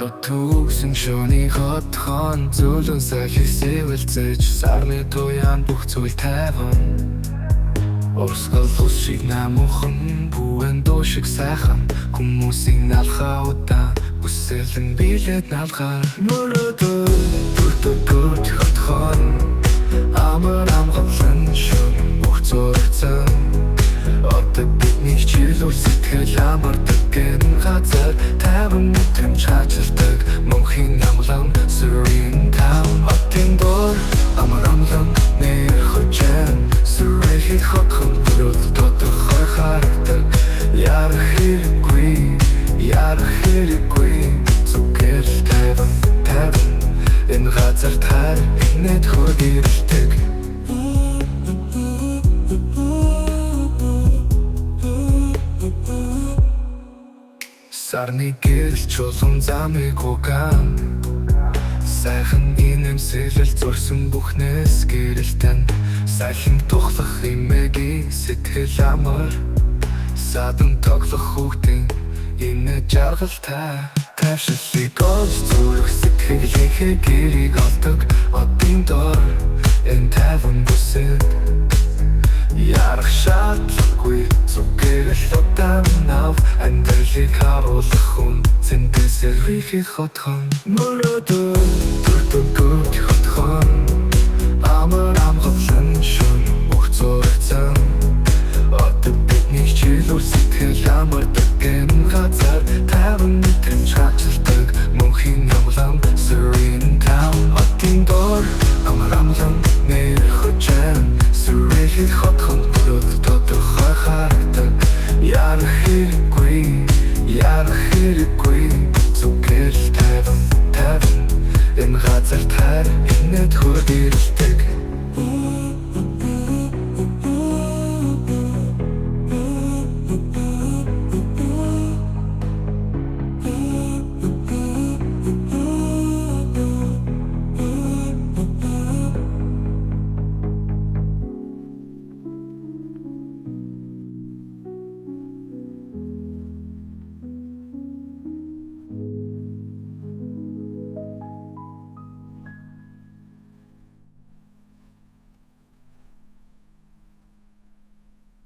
Төгсөн шөнийн хотхон зөөлөн сайхийг сэвэлцэж сарны туяан бүх зүйл тайван Урсгал ус шиг намуухан бүхэн дуу шиг сайхан хүмүүсийн налхаа удаа үсэлэн билет налхаар мөрөдөө бүртөд хотхон амар амгалан шөн бүх зурцсан Одоо бидний хичээлүүл сэтгэл амардаг гэн газар тайван мэдрэмж хачилдаг мөнхийн амлан Serene Town Хотын дор амар амлан нэр хүчэн Serene хотхон бүрэл тодорхой харагдаг Ярах хэрэггүй Зүгээр тайван энэ газар таар инээд хөргийлдэг Сарны гэрэл чулуун замыг угаан Сайхан инэмсэлэл зурсан бүхнээс гэрэлтэн Сайхан тухлах имэгийн сэтгэл амар Садан тоглох хүүхдийн энэ жаргалтай Тайвшиллыг олж зүрх сэтгэлийнхээ гэрийг олдог Одын дор энэ тайван бүсэд Ярах шаардлагагүй зүгээр л удаан нав Амьдралыг харуулах хүн зэндэсэр рихи хотхон Мөрөдөө бүртөд хотхон Амар амгалан шөн бүх зурцсан Одоо бидний хичээлүүл сэтгэл амардаг гэн газар Тайван мэдрэмж хачилдаг мөнхийн амлан Serene Town Хотын дор амар амлан нэр хүчэн Serene хотхон бүрэл тодорхой харагдаг Ярах хэрэггүй Зүгээр л тайван энэ газар таар инээд хөргийлдэг